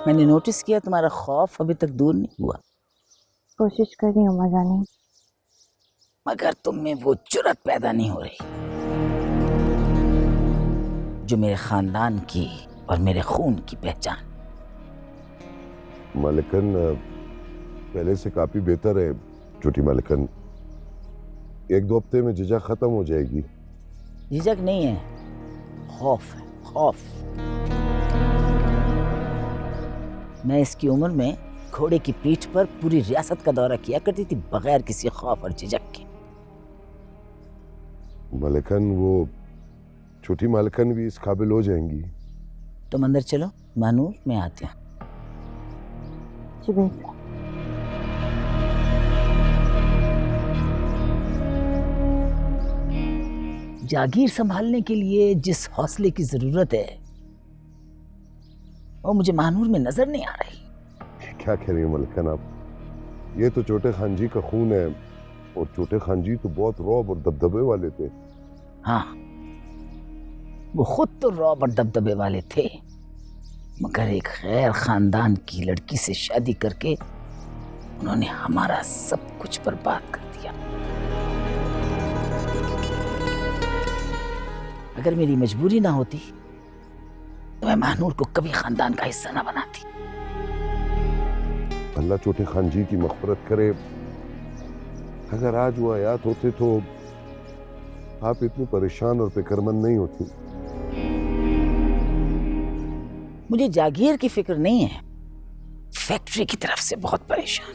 मैंने नोटिस किया तुम्हारा खौफ अभी तक दूर नहीं हुआ। कोशिश कर रही हूँ मजानी, मगर तुम में वो जुर्रत पैदा नहीं हो रही जो मेरे खानदान की और मेरे खून की पहचान। मालिकन पहले से काफी बेहतर है छोटी मालिकन। 1-2 हफ्ते में झिझक खत्म हो जाएगी। झिझक नहीं है, खौफ है, खौफ। मैं इसकी उम्र में घोड़े की पीठ पर पूरी रियासत का दौरा किया करती थी बगैर किसी खौफ और झिझक के। मालिकन वो छोटी मालिकन भी इस काबिल हो जाएंगी। तुम अंदर चलो मानूर, मैं आती हूँ। जी बेटा। जागीर संभालने के लिए जिस हौसले की जरूरत है वो मुझे मानूर में नजर नहीं आ रही। क्या कह रही हैं मालिकन आप? ये तो छोटे खान जी का खून है और छोटे खान जी तो बहुत रौब और दबदबे वाले थे। हाँ, वो खुद तो रौब और दबदबे वाले थे, मगर एक गैर खानदान की लड़की से शादी करके उन्होंने हमारा सब कुछ बर्बाद कर दिया। अगर मेरी मजबूरी ना होती तो मैं मानूर को कभी खानदान का हिस्सा ना बनाती। अल्लाह छोटे खान जी की मग़फ़िरत करे। अगर आज वो हयात होते तो आप इतनी परेशान और फिक्रमंद नहीं होती। मुझे जागीर की फिक्र नहीं है, फैक्ट्री की तरफ से बहुत परेशान।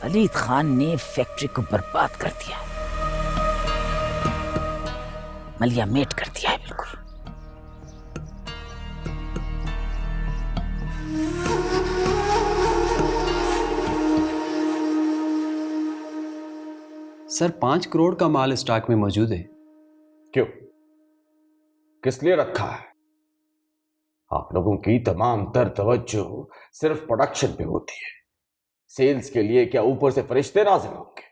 वलीद खान ने फैक्ट्री को बर्बाद कर दिया, मलिया मेट कर दिया है बिल्कुल। सर 5 करोड़ का माल स्टॉक में मौजूद है। क्यों, किस लिए रखा है? आप लोगों की तमाम तर तवज्जो सिर्फ प्रोडक्शन पे होती है। सेल्स के लिए क्या ऊपर से फरिश्ते नाज़िल होंगे?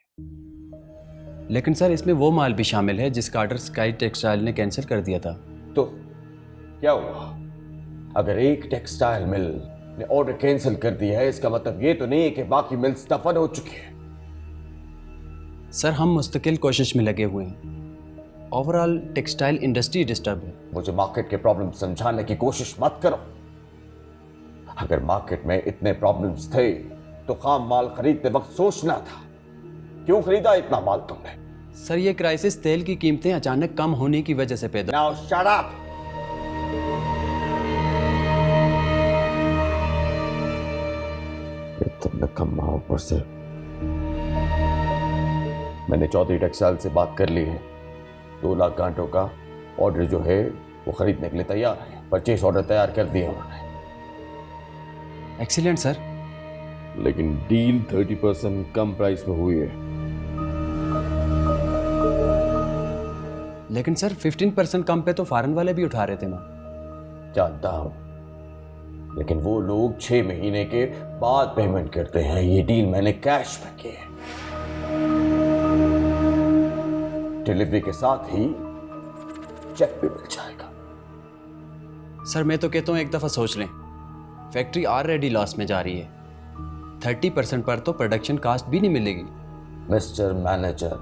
लेकिन सर इसमें वो माल भी शामिल है जिसका ऑर्डर स्काई टेक्सटाइल ने कैंसिल कर दिया था। तो क्या हुआ? अगर एक टेक्सटाइल मिल ने ऑर्डर कैंसिल कर दिया है इसका मतलब ये तो नहीं है कि बाकी मिल्स दफन हो चुकी है। सर हम मुस्तकिल कोशिश में लगे हुए हैं। ओवरऑल टेक्सटाइल इंडस्ट्री डिस्टर्ब है। मुझे मार्केट के प्रॉब्लम समझाने की कोशिश मत करो। अगर मार्केट में इतने प्रॉब्लम्स थे तो खाम माल खरीदते वक्त सोचना था। क्यों खरीदा इतना माल तुमने? सर ये क्राइसिस तेल की कीमतें अचानक कम होने की वजह से पैदा। Now shut up. तुमने कम ऊपर से। मैंने चौधरी टेक्सटाइल से बात कर ली है। 2 लाख गांठों का ऑर्डर जो है वो खरीदने के लिए तैयार है। परचेस ऑर्डर तैयार कर दिया उन्होंने। Excellent sir. लेकिन डील 30% कम प्राइस में हुई है। लेकिन सर 15% कम पे तो फॉरेन वाले भी उठा रहे थे ना। जानता हूं, लेकिन वो लोग 6 महीने के बाद पेमेंट करते हैं। ये डील मैंने कैश में की है। डिलीवरी के साथ ही चेक भी मिल जाएगा। सर मैं तो कहता हूँ एक दफा सोच लें। फैक्ट्री ऑलरेडी लॉस में जा रही है। 30% पर तो प्रोडक्शन कास्ट भी नहीं मिलेगी। मिस्टर मैनेजर,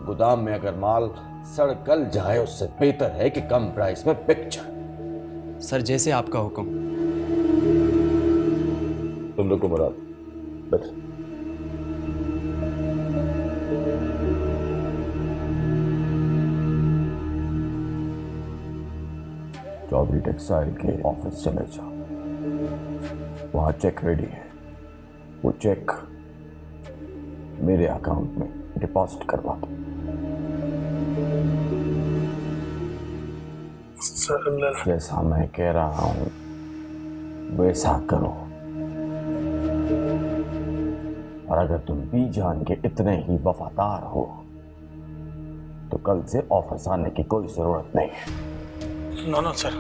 गोदाम में अगर माल सड़ गल जाए उससे बेहतर है कि कम प्राइस में बिक जाए। सर जैसे आपका हुक्म। तुम लोग को मुराद बैठ। चौधरी टेक्सटाइल के ऑफिस चले जाओ। वहां चेक रेडी है। वो चेक मेरे अकाउंट में डिपॉजिट करवा दो। जैसा मैं कह रहा हूं वैसा करो। और अगर तुम भी जान के इतने ही वफादार हो तो कल से ऑफिस आने की कोई जरूरत नहीं है। नो सर,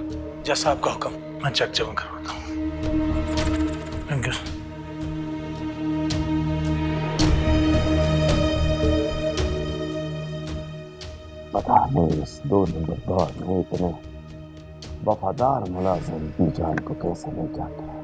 जैसा आपका हुक्म। मैं चेक जमा करवाता हूँ। Thank you. पता नहीं इस 2 नंबर दौर में इतने वफादार मुलाजिम बीजान को कैसे लेके आता है।